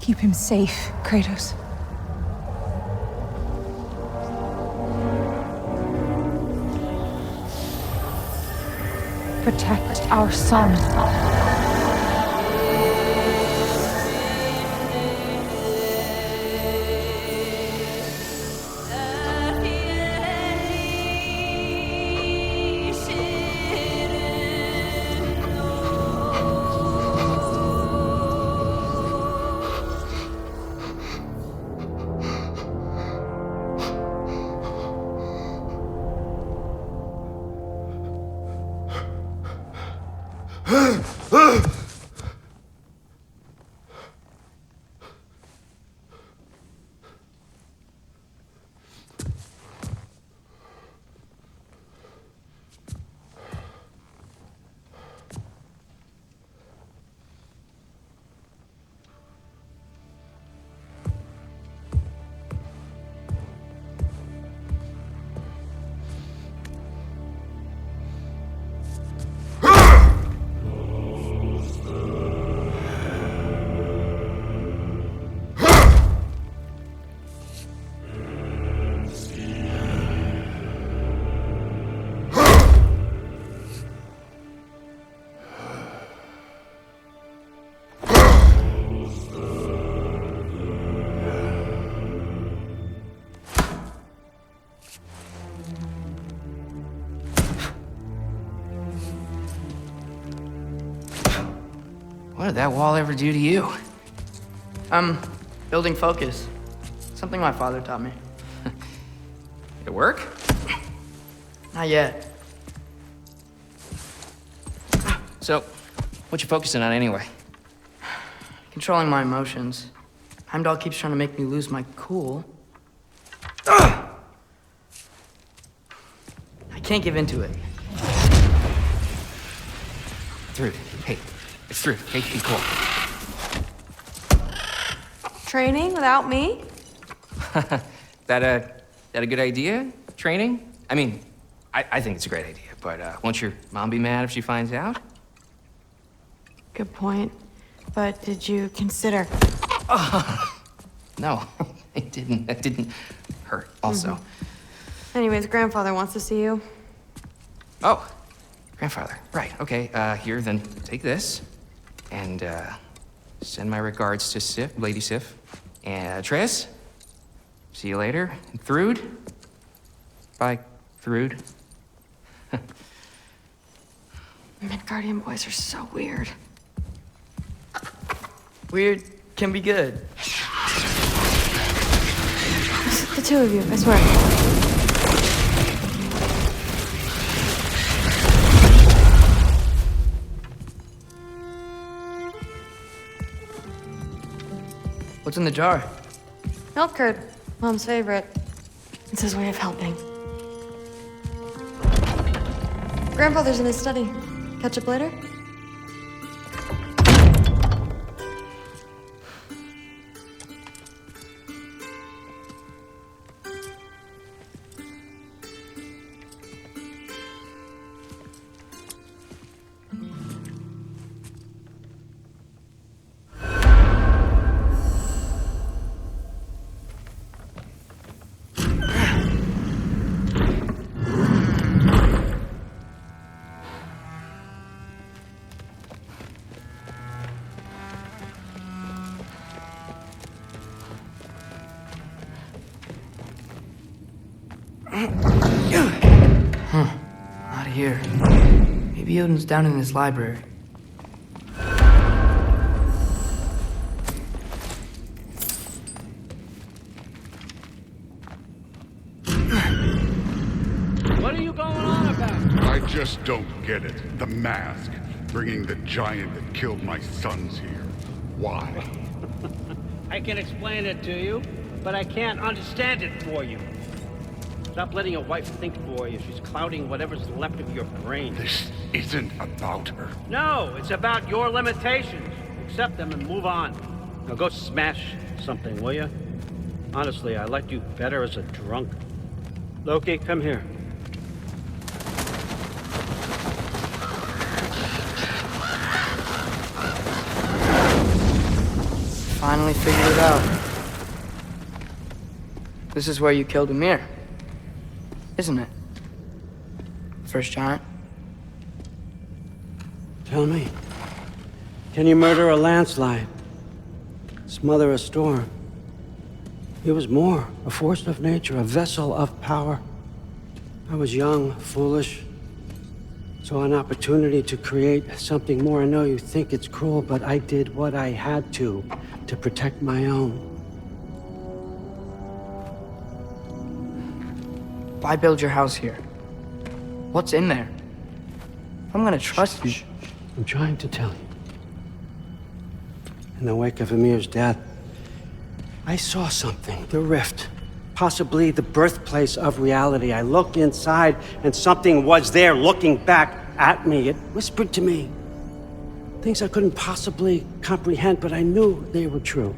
Keep him safe, Kratos. Protect our son. What did that wall ever do to you? Building focus. Something my father taught me. It work? Not yet. So, what you focusing on anyway? Controlling my emotions. Heimdall keeps trying to make me lose my cool. I can't give into it. Through. Hey, it's through. Hey, be cool. Training without me? That a good idea? Training? I mean, I think it's a great idea, but won't your mom be mad if she finds out? Good point. But did you consider... No, it didn't. That didn't hurt, also. Anyways, grandfather wants to see you. Oh, grandfather. Right, okay. Here, then take this. And, send my regards to Sif, Lady Sif. And, Triss. See you later. And Thrud. Bye, Thrud. Midgardian boys are so weird. Weird can be good. The two of you, I swear. What's in the jar? Milk curd, Mom's favorite. It's his way of helping. Grandfather's in his study. Catch up later? Not here. Maybe Odin's down in his library. What are you going on about? I just don't get it. The mask. Bringing the giant that killed my sons here. Why? I can explain it to you, but I can't understand it for you. Stop letting your wife think for you. She's clouding whatever's left of your brain. This isn't about her. No, it's about your limitations. Accept them and move on. Now go smash something, will you? Honestly, I liked you better as a drunk. Loki, come here. Finally figured it out. This is where you killed Ymir. Isn't it? First giant? Tell me, can you murder a landslide? Smother a storm? He was more, a force of nature, a vessel of power. I was young, foolish, saw an opportunity to create something more. I know you think it's cruel, but I did what I had to protect my own. Why build your house here? What's in there? I'm gonna trust you. I'm trying to tell you. In the wake of Ymir's death, I saw something, the rift, possibly the birthplace of reality. I looked inside and something was there looking back at me. It whispered to me things I couldn't possibly comprehend, but I knew they were true.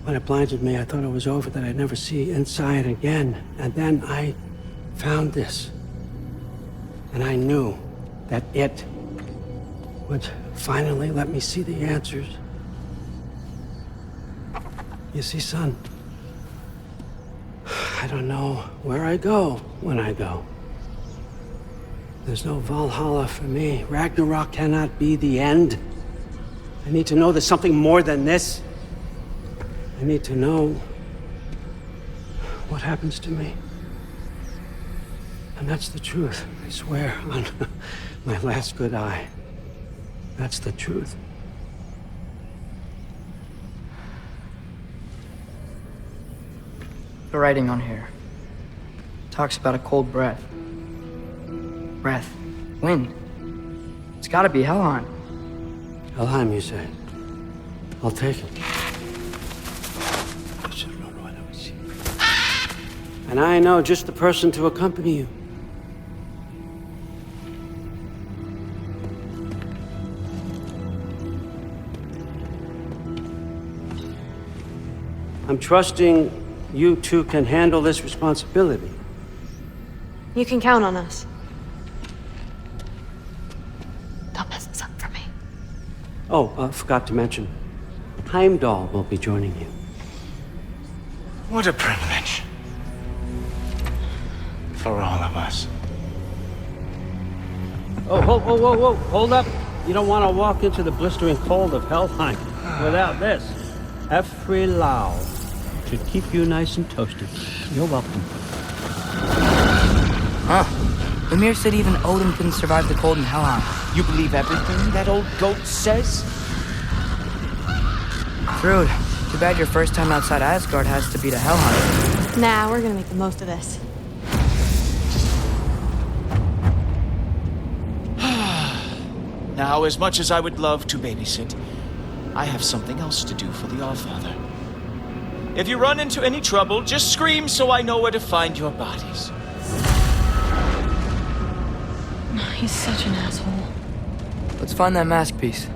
When it blinded me, I thought it was over, that I'd never see inside again. And then I found this. And I knew that it would finally let me see the answers. You see, son, I don't know where I go when I go. There's no Valhalla for me. Ragnarok cannot be the end. I need to know there's something more than this. I need to know what happens to me. And that's the truth, I swear, on my last good eye. That's the truth. The writing on here talks about a cold breath. Breath. Wind. It's gotta be Helheim. Helheim, you say? I'll take it. And I know just the person to accompany you. I'm trusting you two can handle this responsibility. You can count on us. Don't mess this up for me. Oh, forgot to mention. Heimdall will be joining you. What a privilege. For all of us. Oh, whoa, hold up. You don't want to walk into the blistering cold of Helheim without this. Every Lau should keep you nice and toasty. You're welcome. Huh. Ymir said even Odin couldn't survive the cold in Helheim. You believe everything that old goat says? Rude. Too bad your first time outside Asgard has to be to Helheim. Nah, we're gonna make the most of this. Now, as much as I would love to babysit, I have something else to do for the Allfather. If you run into any trouble, just scream so I know where to find your bodies. He's such an asshole. Let's find that mask piece.